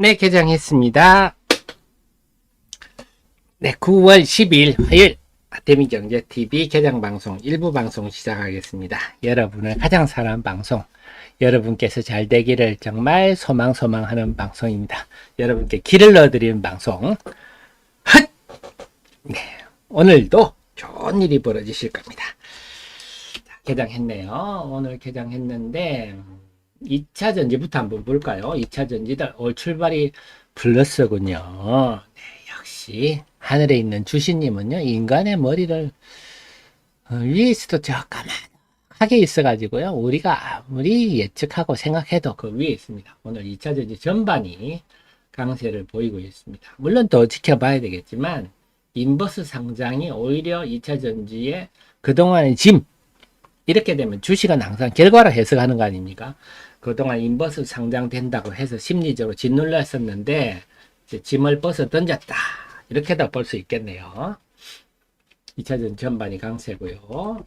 네, 개장했습니다. 네, 9월 12일 화요일 아태미경제TV 개장방송 일부 방송 시작하겠습니다. 여러분을 가장 사랑하는 방송, 여러분께서 잘 되기를 정말 소망하는 방송입니다. 여러분께 길을 넣어드리는 방송. 헛! 네, 오늘도 좋은 일이 벌어지실 겁니다. 자, 개장했네요. 오늘 개장했는데 2차 전지부터 한번 볼까요? 2차 전지들 올 출발이 플러스군요. 네, 역시 하늘에 있는 주신님은요, 인간의 머리를 위에 있어도 저 까만하게 있어가지고요, 우리가 아무리 예측하고 생각해도 그 위에 있습니다. 오늘 2차 전지 전반이 강세를 보이고 있습니다. 물론 더 지켜봐야 되겠지만 인버스 상장이 오히려 2차 전지의 그동안의 짐, 이렇게 되면 주식은 항상 결과를 해석하는 거 아닙니까? 그동안 인버스 상장된다고 해서 심리적으로 짓눌렸었는데 이제 짐을 벗어 던졌다, 이렇게도 볼 수 있겠네요. 2차전 전반이 강세고요.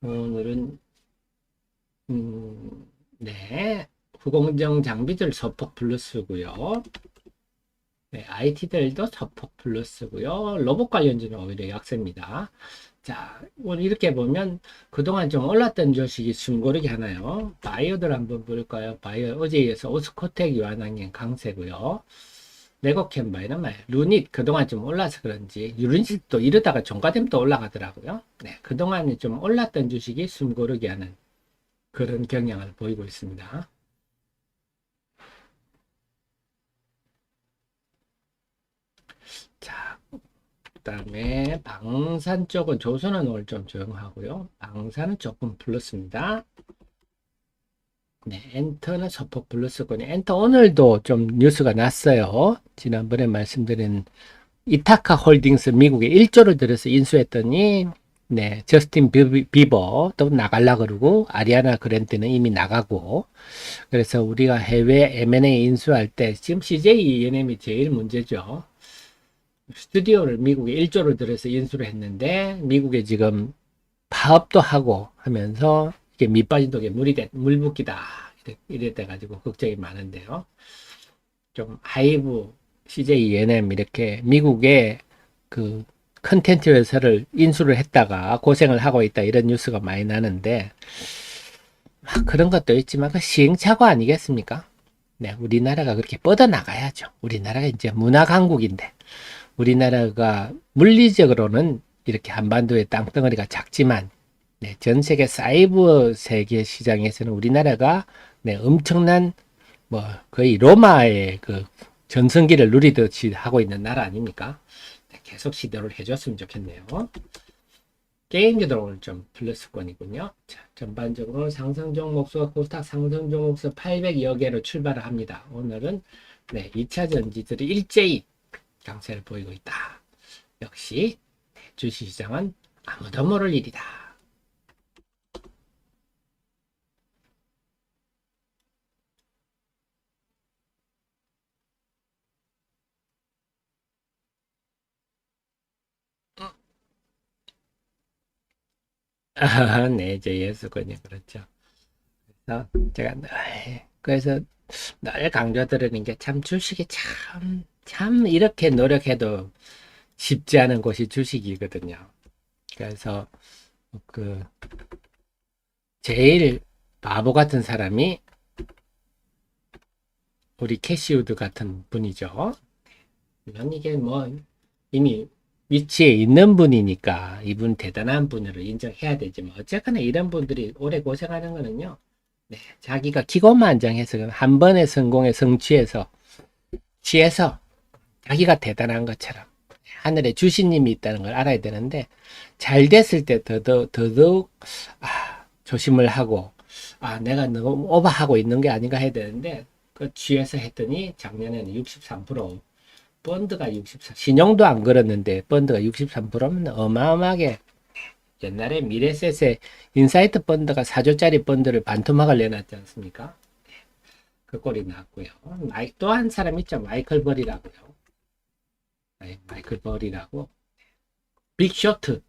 오늘은 네, 후공정 장비들 소폭 플러스고요. 네, IT들도 소폭 플러스고요. 로봇 관련주는 오히려 약세입니다. 자, 오늘 이렇게 보면 그동안 좀 올랐던 주식이 숨고르기 하나요. 바이오들 한번 볼까요? 바이오 어제에 이어서 오스코텍 유한항행 강세고요. 네고캠바이는 루닛 그동안 좀 올라서 그런지 루닛도 이러다가 종가되면 또 올라가더라고요. 네, 그동안 좀 올랐던 주식이 숨고르기 하는 그런 경향을 보이고 있습니다. 자, 그다음에 방산 쪽은 조선은 오늘 좀 조용하고요. 방산은 조금 플러스입니다. 네, 엔터는 소폭 플러스군요. 엔터 오늘도 좀 뉴스가 났어요. 지난번에 말씀드린 이타카 홀딩스 미국에 1조를 들여서 인수했더니 네, 저스틴 비버 또 나갈라 그러고 아리아나 그랜드는 이미 나가고, 그래서 우리가 해외 M&A 인수할 때 지금 CJ ENM이 제일 문제죠. 스튜디오를 미국에 1조를 들여서 인수를 했는데 미국에 지금 파업도 하고 하면서 이게 밑 빠진 독에 물 붓기다 이래 돼가지고 걱정이 많은데요. 좀 하이브 CJ ENM 이렇게 미국에 그 컨텐츠 회사를 인수를 했다가 고생을 하고 있다, 이런 뉴스가 많이 나는데 그런 것도 있지만 그 시행착오 아니겠습니까? 네, 우리나라가 그렇게 뻗어나가야죠. 우리나라가 이제 문화 강국인데, 우리나라가 물리적으로는 이렇게 한반도의 땅덩어리가 작지만 네, 전 세계 사이버 세계 시장에서는 우리나라가 네, 엄청난 뭐 거의 로마의 그 전성기를 누리듯이 하고 있는 나라 아닙니까? 네, 계속 시도를 해줬으면 좋겠네요. 게임주도 오늘 좀 플러스권이군요. 자, 전반적으로 상승 종목수가 코스닥 상승 종목수 800여 개로 출발을 합니다. 오늘은 네, 2차 전지들이 일제히 강세를 보이고 있다. 역시 주식시장은 아무도 모를 일이다. 아, 네, JS군요. 그렇죠. 그래서 제가 늘 강조드리는 게 참 주식이 참 이렇게 노력해도 쉽지 않은 곳이 주식이거든요. 그래서 그 제일 바보 같은 사람이 우리 캐시우드 같은 분이죠. 물론 이게 뭐 이미 위치에 있는 분이니까 이분 대단한 분으로 인정해야 되지만 어쨌거나 이런 분들이 오래 고생하는 거는요. 네, 자기가 기고만장해서 한 번의 성공에 성취해서 취해서 자기가 대단한 것처럼 하늘에 주신님이 있다는 걸 알아야 되는데, 잘 됐을 때 더더욱 조심을 하고 내가 너무 오버하고 있는 게 아닌가 해야 되는데, 그 취해서 했더니 작년에는 63%, 펀드가 64, 신용도 안 걸었는데 펀드가 63%면 어마어마하게, 옛날에 미래셋의 인사이트 펀드가 4조짜리 펀드를 반토막을 내놨지 않습니까? 그 꼴이 나왔고요. 또 한 사람 있죠. 마이클 버리라고요. 마이클 버리라고. 빅쇼트를.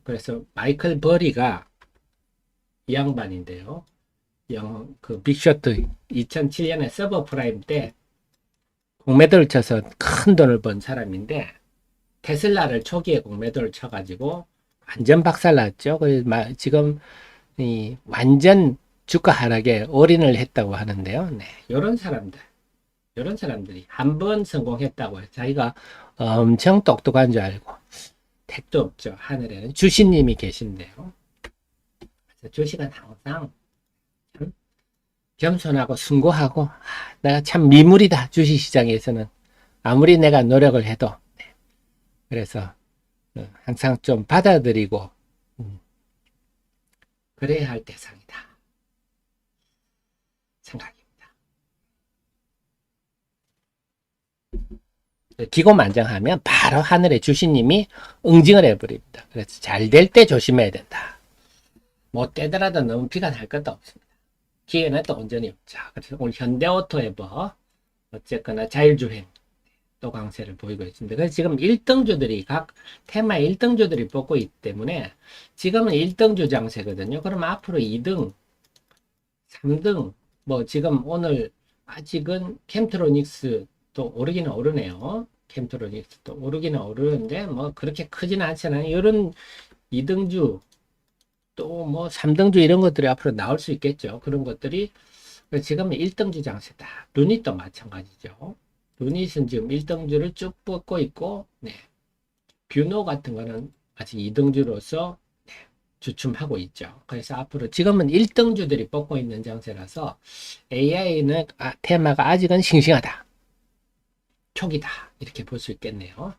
그래서 마이클 버리가 이 양반인데요. 그 빅쇼트 2007년에 서브프라임 때 공매도를 쳐서 큰 돈을 번 사람인데 테슬라를 초기에 공매도를 쳐가지고 완전 박살났죠. 지금 이 완전 주가 하락에 올인을 했다고 하는데요. 네, 이런 사람들이 한 번 성공했다고 해서 자기가 엄청 똑똑한 줄 알고 택도 없죠. 하늘에는 주신님이 계신데요. 그래서 주식은 항상 참 겸손하고 숭고하고 내가 참 미물이다. 주식시장에서는 아무리 내가 노력을 해도 그래서 항상 좀 받아들이고 그래야 할 대상이다 생각입니다. 기고만장하면 바로 하늘의 주신님이 응징을 해버립니다. 그래서 잘 될 때 조심해야 된다. 못 되더라도 너무 비가 날 것도 없습니다. 기회는 또 온전히 없죠. 그래서 오늘 현대오토에버 어쨌거나 자율주행 또 강세를 보이고 있습니다. 그래서 지금 1등주들이 각 테마 1등주들이 뽑고 있기 때문에 지금은 1등주 장세거든요. 그럼 앞으로 2등, 3등 뭐 지금 오늘 아직은 캠트로닉스도 오르기는 오르네요. 캠트로닉스도 오르기는 오르는데 뭐 그렇게 크지는 않잖아요. 이런 2등주 또 뭐 3등주 이런 것들이 앞으로 나올 수 있겠죠. 그런 것들이 지금은 1등주 장세다. 루닛도 마찬가지죠. 루닛은 지금 1등주를 쭉 뻗고 있고, 네. 뷰노 같은 거는 아직 2등주로서 네, 주춤하고 있죠. 그래서 앞으로 지금은 1등주들이 뻗고 있는 장세라서 AI는 테마가 아직은 싱싱하다. 초기다. 이렇게 볼 수 있겠네요.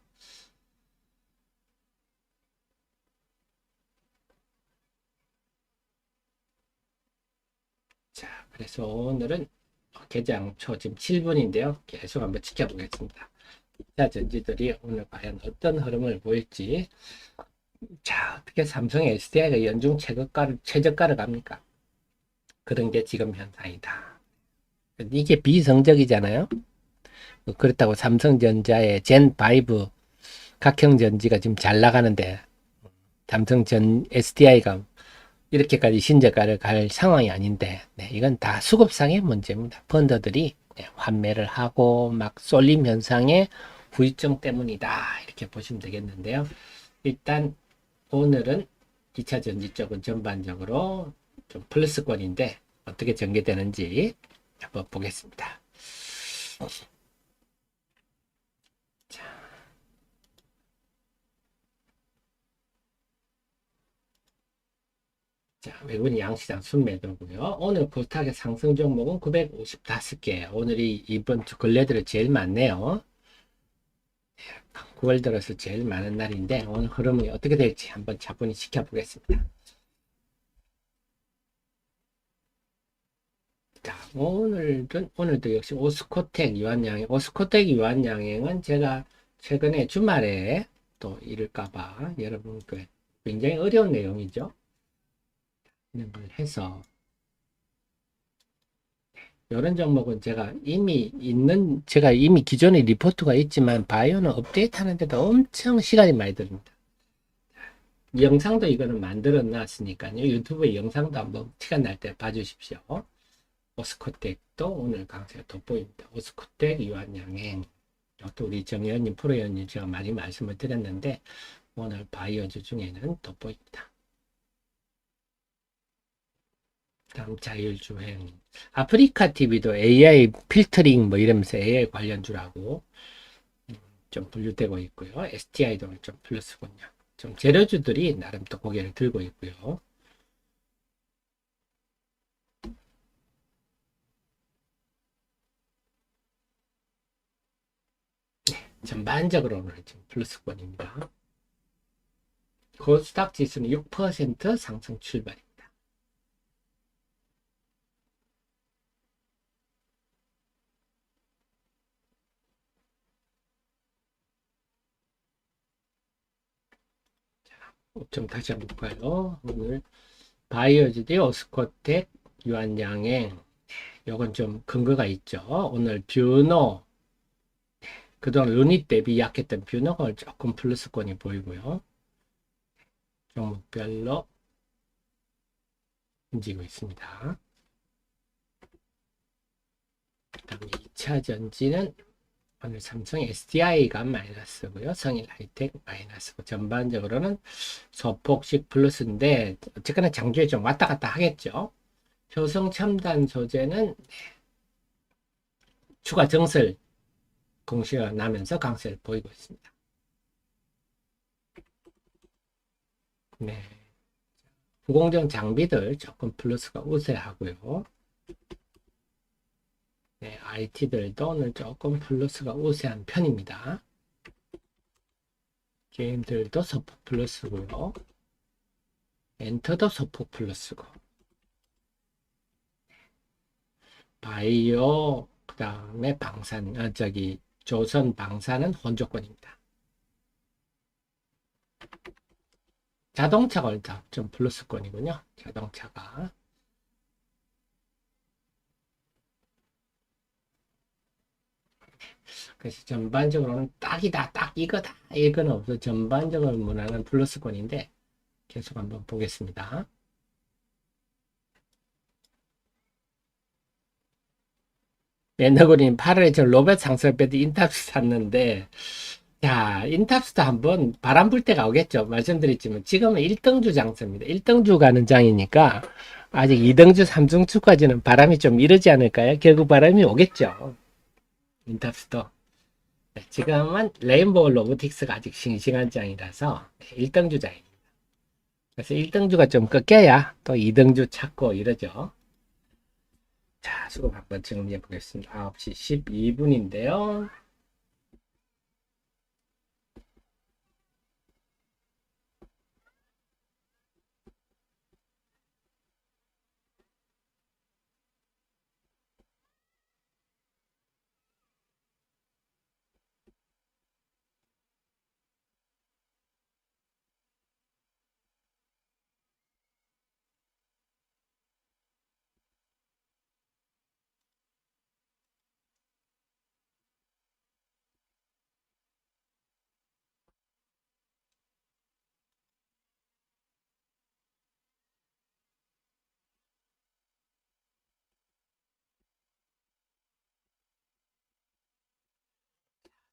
자, 그래서 오늘은 개장 초 지금 7분인데요. 계속 한번 지켜보겠습니다. 자, 전지들이 오늘 과연 어떤 흐름을 보일지. 자, 어떻게 삼성의 SDI가 연중 최저가를 갑니까? 그런 게 지금 현상이다. 이게 비성적이잖아요. 그렇다고 삼성전자의 젠5 각형전지가 지금 잘 나가는데 삼성전 SDI가 이렇게까지 신저가를 갈 상황이 아닌데 네, 이건 다 수급상의 문제입니다. 펀더들이 네, 환매를 하고 막 쏠림 현상의 부유증 때문이다 이렇게 보시면 되겠는데요. 일단 오늘은 2차 전지 쪽은 전반적으로 좀 플러스권인데 어떻게 전개되는지 한번 보겠습니다. 자, 외국인 양시장 순매도고요. 오늘 코스닥의 상승 종목은 955개. 오늘이 이번 주 근래들은 제일 많네요. 9월 들어서 제일 많은 날인데 오늘 흐름이 어떻게 될지 한번 차분히 지켜보겠습니다. 자, 오늘도 역시 오스코텍 유한양행은 제가 최근에 주말에 또 이럴까봐 여러분 굉장히 어려운 내용이죠. 이런 걸 해서 이런 종목은 제가 이미 기존에 리포트가 있지만 바이오는 업데이트 하는데도 엄청 시간이 많이 듭니다. 영상도 이거는 만들어 놨으니까요. 유튜브에 영상도 한번 시간 날 때 봐주십시오. 오스코텍도 오늘 강세가 돋보입니다. 오스코텍 유한양행. 또 우리 정의원님, 프로의원님 제가 많이 말씀을 드렸는데 오늘 바이오주 중에는 돋보입니다. 다음 자율주행. 아프리카 TV도 AI 필터링 뭐 이러면서 AI 관련주라고 좀 분류되고 있고요. STI도 좀 플러스군요. 좀 재료주들이 나름 또 고개를 들고 있고요. 전반적으로 오늘 지금 플러스권입니다. 코스닥 지수는 6% 상승 출발입니다. 좀 다시 한번 볼까요? 오늘 바이오지디, 오스코텍, 유한양행 요건 좀 근거가 있죠. 오늘 뷰노 그동안 루닛 대비 약했던 뷰노가 조금 플러스권이 보이고요. 종목별로 움직이고 있습니다. 다음에 2차 전지는 오늘 삼성 SDI가 마이너스고요. 성일 하이텍 마이너스고 전반적으로는 소폭식 플러스인데 어쨌거나 장주에 좀 왔다 갔다 하겠죠. 효성 첨단 소재는 추가 정설 공시가 나면서 강세를 보이고 있습니다. 네. 구공정 장비들 조금 플러스가 우세하고요. 네, IT들도 오늘 조금 플러스가 우세한 편입니다. 게임들도 소폭 플러스고요. 엔터도 소폭 플러스고. 바이오, 그 다음에 방산, 조선 방산은 혼조권입니다. 자동차가 일단 좀 플러스권이군요. 자동차가. 그래서 전반적으로는 딱이다, 딱 이거다, 이건 없어. 전반적으로 문화는 플러스권인데 계속 한번 보겠습니다. 옛날에는 8월에 저 로봇 상설배드 인탑스 샀는데, 자, 인탑스도 한번 바람 불 때가 오겠죠. 말씀드렸지만 지금은 1등주 장세입니다. 1등주 가는 장이니까 아직 2등주, 3등주까지는 바람이 좀 이르지 않을까요? 결국 바람이 오겠죠. 인탑스도. 네, 지금은 레인보우 로보틱스가 아직 싱싱한 장이라서 1등주 장입니다. 그래서 1등주가 좀 꺾여야 또 2등주 찾고 이러죠. 자, 수급 한번 정리해 보겠습니다. 9시 12분인데요.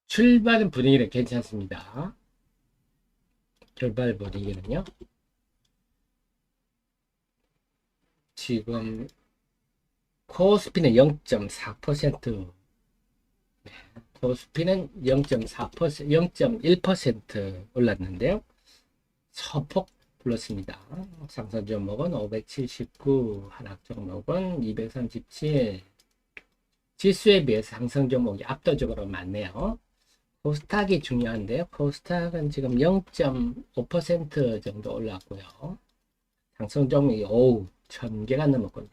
출발 분위기는 괜찮습니다. 출발 분위기는요. 지금 코스피는 0.4%, 코스피는 0.4%, 0.1% 올랐는데요. 소폭 불렀습니다. 상승 종목은 579, 하락 종목은 237. 지수에 비해서 상승 종목이 압도적으로 많네요. 코스닥이 중요한데요. 코스닥은 지금 0.5% 정도 올랐고요. 상승 종목이 1000개가 넘었군요.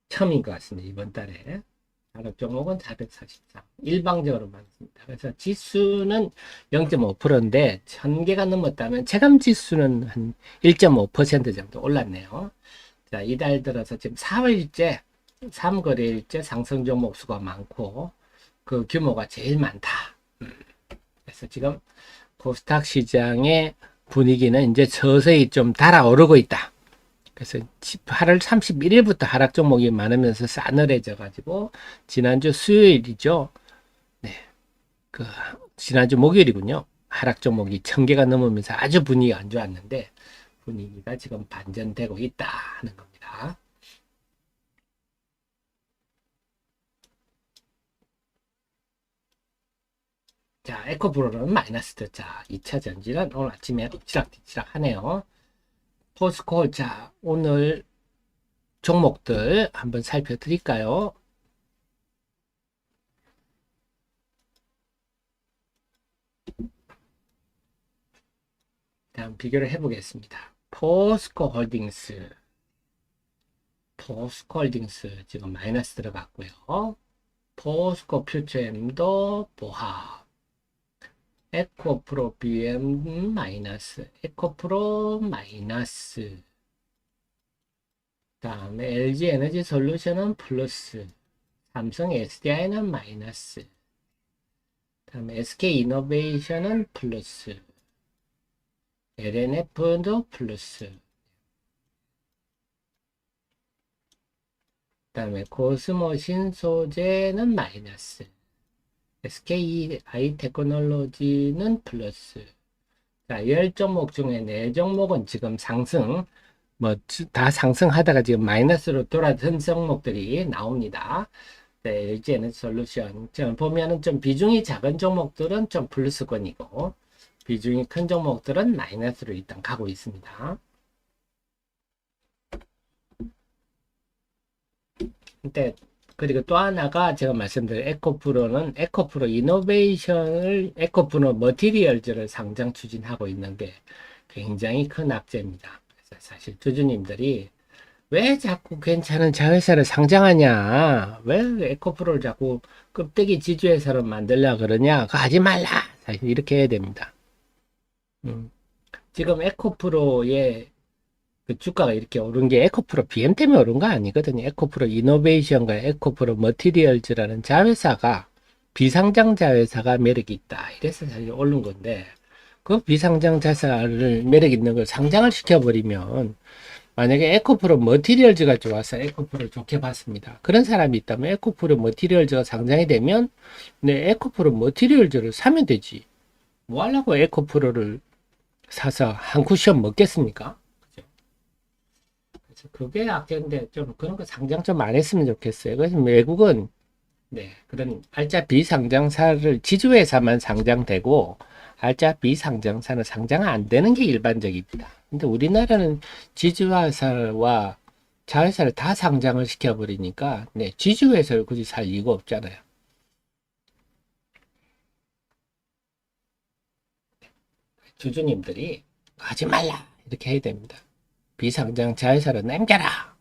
처음인 것 같습니다. 이번 달에. 하락 종목은 443. 일방적으로 많습니다. 그래서 지수는 0.5%인데 1000개가 넘었다면 체감 지수는 한 1.5% 정도 올랐네요. 자, 이달 들어서 지금 4월일째, 3거래일째 상승 종목 수가 많고 그 규모가 제일 많다. 그래서 지금 코스닥 시장의 분위기는 이제 서서히 좀 달아오르고 있다. 그래서 8월 31일부터 하락 종목이 많으면서 싸늘해져 가지고 지난주 수요일이죠. 네. 그 지난주 목요일이군요. 하락 종목이 1000개가 넘으면서 아주 분위기가 안 좋았는데 분위기가 지금 반전되고 있다 하는 겁니다. 자, 에코프로는 마이너스. 자, 2차 전지는 오늘 아침에 엎치락뒤치락 하네요. 포스코, 자, 오늘 종목들 한번 살펴드릴까요? 다음 비교를 해보겠습니다. 포스코 홀딩스 지금 마이너스 들어갔고요. 포스코 퓨처엠도 보합, 에코프로 BM 마이너스, 에코프로 마이너스, 다음에 LG 에너지 솔루션은 플러스, 삼성 SDI는 마이너스, 다음에 SK 이노베이션은 플러스, LNF도 플러스, 다음에 코스모 신소재는 마이너스. SKI 테크놀로지는 플러스. 자, 10종목 중에 4종목은 지금 상승, 뭐, 다 상승하다가 지금 마이너스로 돌아선 종목들이 나옵니다. 네, 이제는 솔루션. 지금 보면은 좀 비중이 작은 종목들은 좀 플러스권이고, 비중이 큰 종목들은 마이너스로 일단 가고 있습니다. 근데 그리고 또 하나가 제가 말씀드린 에코프로는 에코프로 이노베이션을 에코프로 머티리얼즈를 상장 추진하고 있는 게 굉장히 큰 악재입니다. 그래서 사실 주주님들이 왜 자꾸 괜찮은 자회사를 상장하냐, 왜 에코프로를 자꾸 껍데기 지주회사로 만들려 그러냐, 그거 하지 말라, 사실 이렇게 해야 됩니다. 지금 에코프로의 그 주가가 이렇게 오른 게 에코프로 BM 때문에 오른 거 아니거든요. 에코프로 이노베이션과 에코프로 머티리얼즈라는 자회사가 비상장 자회사가 매력이 있다. 이래서 사실 오른 건데 그 비상장 자회사를 매력 있는 걸 상장을 시켜버리면 만약에 에코프로 머티리얼즈가 좋아서 에코프로를 좋게 봤습니다. 그런 사람이 있다면 에코프로 머티리얼즈가 상장이 되면 네, 에코프로 머티리얼즈를 사면 되지. 뭐 하려고 에코프로를 사서 한 쿠션 먹겠습니까? 그게 악재인데 좀 그런 거 상장 좀 안 했으면 좋겠어요. 그래서 외국은 네, 그런 알짜 비상장사를 지주회사만 상장되고 알짜 비상장사는 상장 안 되는 게 일반적입니다. 근데 우리나라는 지주회사와 자회사를 다 상장을 시켜버리니까 네, 지주회사를 굳이 살 이유가 없잖아요. 주주님들이 하지 말라 이렇게 해야 됩니다. 비상장 자회사를 남겨라.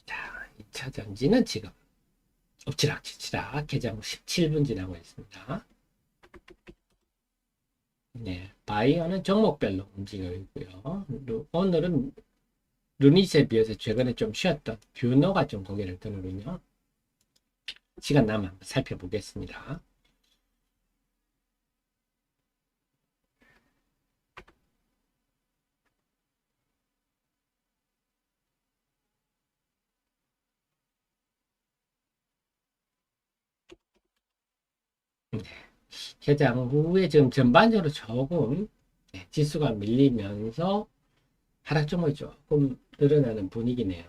자, 2차 전지는 지금 엎치락치치락 개장 17분 지나고 있습니다. 네, 바이오는 종목별로 움직이고 있고요. 오늘은 루닛에 비해서 최근에 좀 쉬었던 뷰노가 좀 고개를 드는군요. 시간 남아 한번 살펴보겠습니다. 네, 개장 후에 지금 전반적으로 조금 지수가 밀리면서 하락 종목이 조금 늘어나는 분위기네요.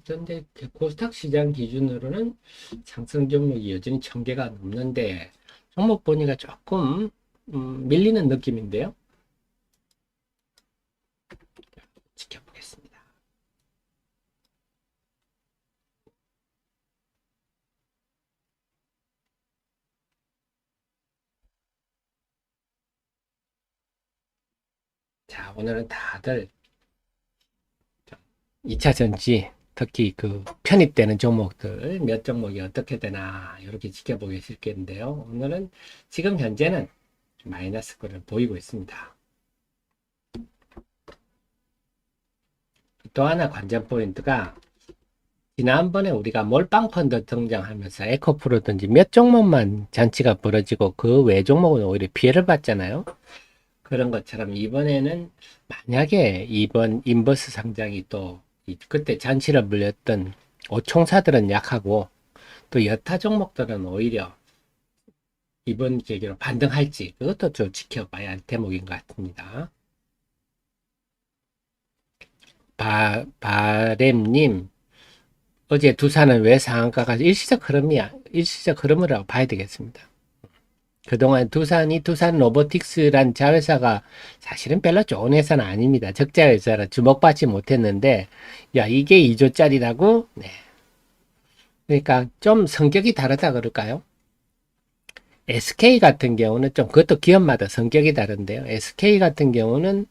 그런데 코스닥 시장 기준으로는 상승 종목이 여전히 1000개가 넘는데 종목 보니까 조금 밀리는 느낌인데요. 지켜보겠습니다. 자, 오늘은 다들 2차 전지 특히 그 편입되는 종목들 몇 종목이 어떻게 되나 이렇게 지켜보게 될겠는데요. 오늘은 지금 현재는 마이너스권을 보이고 있습니다. 또 하나 관전 포인트가 지난번에 우리가 몰빵 펀드 등장하면서 에코프로든지 몇 종목만 잔치가 벌어지고 그 외 종목은 오히려 피해를 봤잖아요. 그런 것처럼 이번에는 만약에 이번 인버스 상장이 또 그때 잔치를 물렸던 오총사들은 약하고 또 여타 종목들은 오히려 이번 계기로 반등할지 그것도 좀 지켜봐야 할 대목인 것 같습니다. 바램님 어제 두산은 왜 상한가가 일시적 흐름이라고 봐야 되겠습니다. 그동안 두산 로보틱스란 자회사가 사실은 별로 좋은 회사는 아닙니다. 적자 회사라 주목받지 못했는데, 야, 이게 2조짜리라고? 네. 그러니까 좀 성격이 다르다 그럴까요? SK 같은 경우는 좀 그것도 기업마다 성격이 다른데요. SK 같은 경우는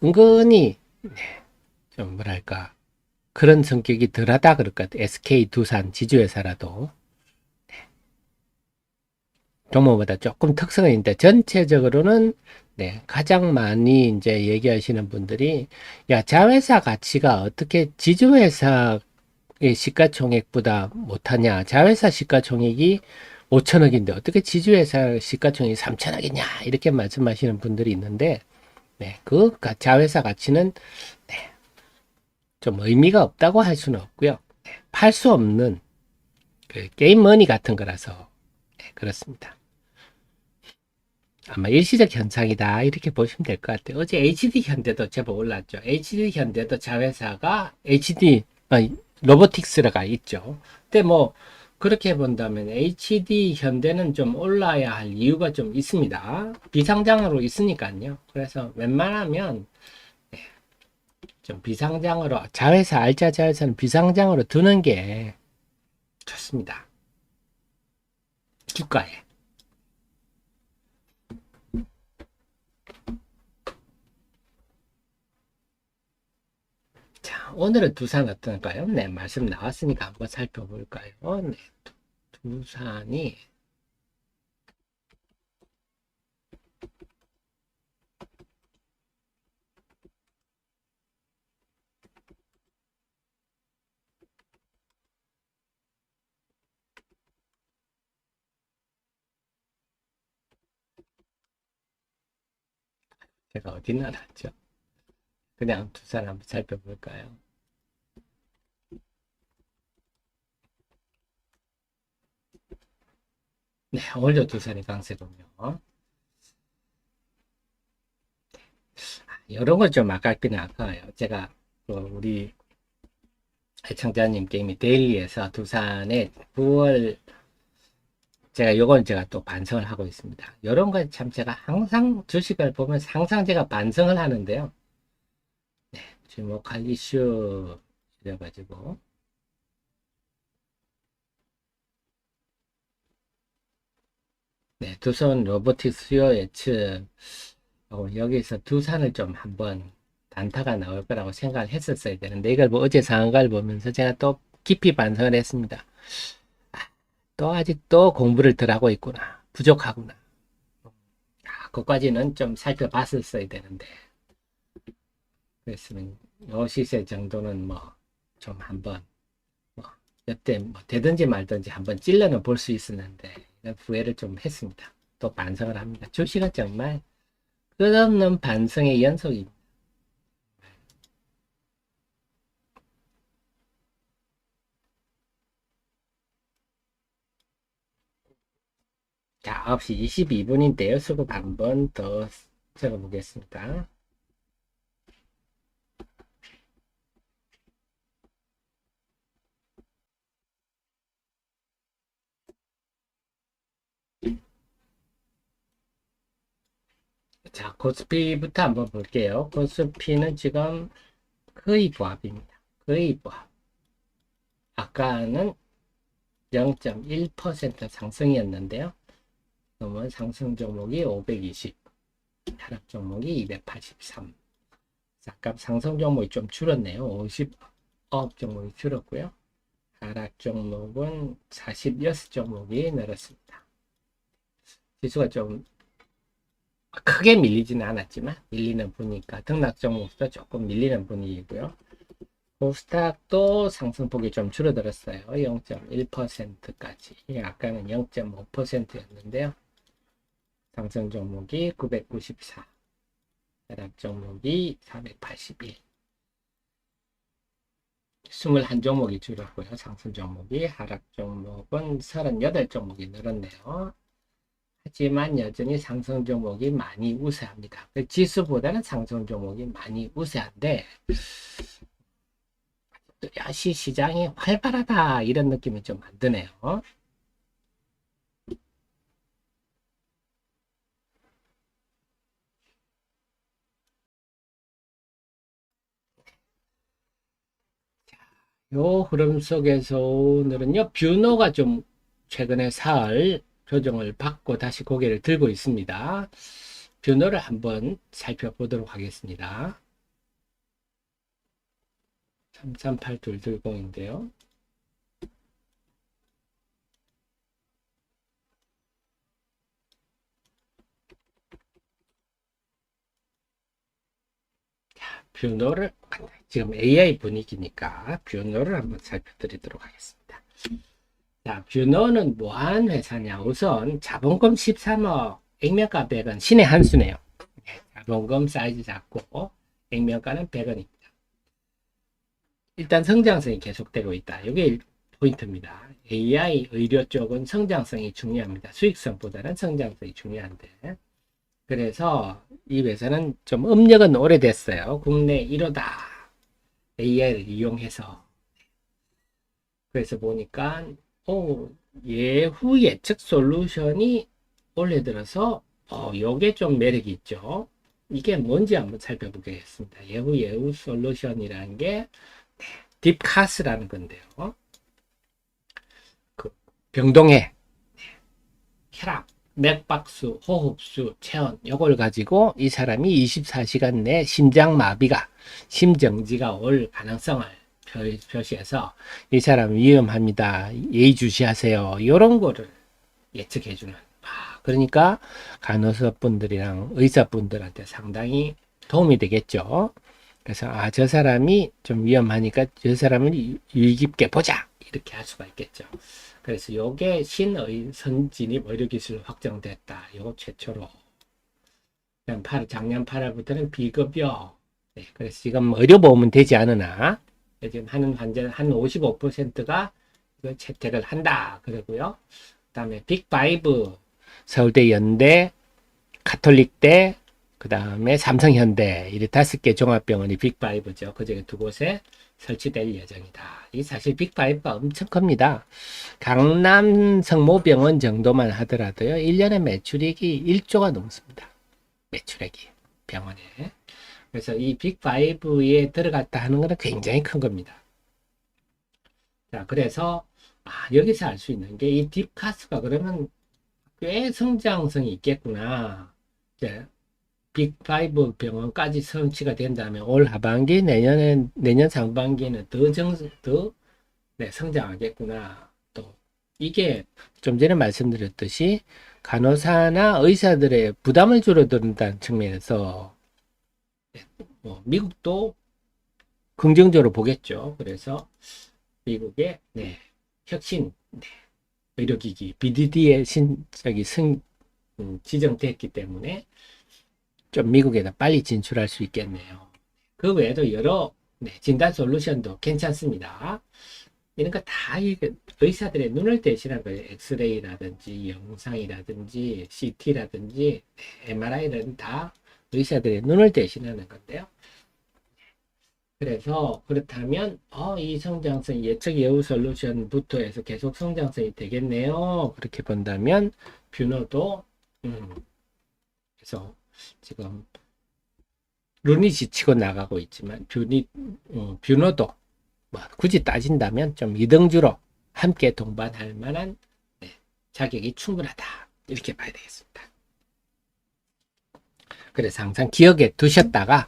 은근히, 네, 좀 뭐랄까, 그런 성격이 덜하다 그럴까? SK 두산 지주회사라도. 종목보다 조금 특성이 있는데 전체적으로는 네, 가장 많이 이제 얘기하시는 분들이 야, 자회사 가치가 어떻게 지주회사의 시가총액보다 못하냐? 자회사 시가총액이 5천억인데 어떻게 지주회사 시가총액이 3천억이냐? 이렇게 말씀하시는 분들이 있는데 네, 그 자회사 가치는 네, 좀 의미가 없다고 할 수는 없고요. 팔 수 없는 그 게임 머니 같은 거라서 그렇습니다. 아마 일시적 현상이다 이렇게 보시면 될 것 같아요. 어제 HD 현대도 제법 올랐죠. HD 현대도 자회사가 HD 로보틱스가 있죠. 근데 뭐 그렇게 본다면 HD 현대는 좀 올라야 할 이유가 좀 있습니다. 비상장으로 있으니까요. 그래서 웬만하면 좀 비상장으로 자회사 알짜 자회사는 비상장으로 두는 게 좋습니다. 주가에. 자, 오늘은 두산 어떤가요? 네, 말씀 나왔으니까 한번 살펴볼까요? 네, 두산이 제가 어디 나라죠? 그냥 두산 한번 살펴볼까요? 네, 오늘도 두산이 강세군요. 이런 건 좀 아깝긴 아까워요. 제가 우리 애청자님께 이미 데일리에서 두산의 9월 제가 요건 제가 또 반성을 하고 있습니다. 이런 건 참 제가 항상 주식을 보면서 항상 제가 반성을 하는데요. 네, 주목할 이슈 이래가지고 네, 두산 로보틱스 수요 예측 여기서 두산을 좀 한번 단타가 나올 거라고 생각을 했었어야 되는데 이걸 뭐 어제 상한가를 보면서 제가 또 깊이 반성을 했습니다. 또 아직도 공부를 덜 하고 있구나. 부족하구나. 그까지는 좀 살펴봤었어야 되는데 그랬으면 요 시세 정도는 뭐 좀 한번 뭐 여태 뭐 되든지 말든지 한번 찔러는 볼 수 있었는데 후회를 좀 했습니다. 또 반성을 합니다. 주식은 정말 끝없는 반성의 연속입니다. 자, 9시 22분인데요. 수급 한번 더 적어보겠습니다. 자, 코스피부터 한번 볼게요. 코스피는 지금 거의 보합입니다. 거의 보합. 아까는 0.1% 상승이었는데요. 그러면 상승 종목이 520, 하락 종목이 283. 아까 상승 종목이 좀 줄었네요. 50억 종목이 줄었고요. 하락 종목은 46 종목이 늘었습니다. 지수가 좀 크게 밀리지는 않았지만 밀리는 분위기가 등락 종목도 조금 밀리는 분위기고요. 코스닥도 상승폭이 좀 줄어들었어요. 0.1%까지. 아까는 0.5%였는데요. 상승 종목이 994, 하락 종목이 481. 21종목이 줄었고요. 상승 종목이 하락 종목은 38종목이 늘었네요. 하지만 여전히 상승 종목이 많이 우세합니다. 지수보다는 상승 종목이 많이 우세한데 야시 시장이 활발하다 이런 느낌이 좀 안 드네요. 요 흐름 속에서 오늘은요 뷰노가 좀 최근에 사흘 조정을 받고 다시 고개를 들고 있습니다. 뷰노를 한번 살펴보도록 하겠습니다. 338210인데요. 뷰노를 지금 AI 분위기니까 뷰노를 한번 살펴드리도록 하겠습니다. 자, 뷰노는 뭐한 회사냐? 우선 자본금 13억, 액면가 100원, 신의 한 수네요. 자본금 사이즈 작고 액면가는 100원입니다. 일단 성장성이 계속되고 있다. 이게 포인트입니다. AI 의료 쪽은 성장성이 중요합니다. 수익성보다는 성장성이 중요한데. 그래서 이 회사는 좀 업력은 오래됐어요. 국내 1호다. AI를 이용해서. 그래서 보니까 예후 예측 솔루션이 올해 들어서 요게 좀 매력이 있죠. 이게 뭔지 한번 살펴보겠습니다. 예후 솔루션이라는 게 딥카스라는 건데요. 그 병동에 혈압, 맥박수, 호흡수, 체온 요걸 가지고 이 사람이 24시간 내 심장마비가 심정지가 올 가능성을 표시해서 이 사람 위험합니다. 예의주시하세요. 이런 거를 예측해주는. 그러니까 간호사분들이랑 의사분들한테 상당히 도움이 되겠죠. 그래서 저 사람이 좀 위험하니까 저 사람을 유의 깊게 보자 이렇게 할 수가 있겠죠. 그래서 요게 신의 선진입 의료기술 확정됐다. 요거 최초로. 작년 8월부터는 비급여. 네, 그래서 지금 의료보험은 되지 않으나 지금 하는 환자 한 55%가 채택을 한다. 그러고요. 그 다음에 빅5 서울대, 연대, 가톨릭대, 그 다음에 삼성현대 이 5개 종합병원이 빅5죠. 그중에 2곳에 설치될 예정이다. 이 사실 빅5가 엄청 큽니다. 강남 성모병원 정도만 하더라도요. 1년에 매출액이 1조가 넘습니다. 매출액이 병원에. 그래서 이 빅5에 들어갔다 하는 것은 굉장히 큰 겁니다. 자, 그래서 여기서 알 수 있는 게 이 딥카스가 그러면 꽤 성장성이 있겠구나. 이제 빅5 병원까지 설치가 된다면 올 하반기, 내년 상반기에는 더 성장하겠구나. 또 이게 좀 전에 말씀드렸듯이 간호사나 의사들의 부담을 줄어든다는 측면에서 미국도 긍정적으로 보겠죠. 그래서 미국의 혁신 의료기기 BDD에 지정됐기 때문에 좀 미국에다 빨리 진출할 수 있겠네요. 그 외에도 여러 진단 솔루션도 괜찮습니다. 이런 거 다 의사들의 눈을 대신한 거예요. 엑스레이라든지 영상이라든지 CT라든지 MRI는 다 의사들의 눈을 대신하는 건데요. 그래서 그렇다면 이 성장성 예측 예후 솔루션부터 해서 계속 성장성이 되겠네요. 그렇게 본다면 뷰노도 그래서 지금 루닛이 치고 나가고 있지만 뷰노도 굳이 따진다면 좀 2등주로 함께 동반할 만한 자격이 충분하다. 이렇게 봐야 되겠습니다. 그래서 항상 기억에 두셨다가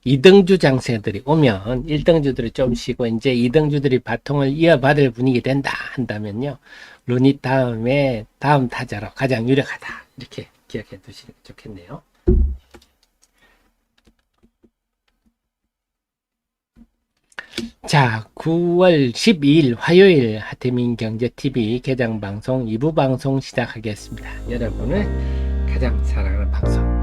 2등주 장세들이 오면 1등주들이 좀 쉬고 이제 2등주들이 바통을 이어받을 분위기 된다 한다면요. 루닛 다음에 다음 타자로 가장 유력하다. 이렇게 기억해 두시는 게 좋겠네요. 자, 9월 12일 화요일 하태민 경제TV 개장방송 2부 방송 시작하겠습니다. 여러분을 가장 사랑하는 방송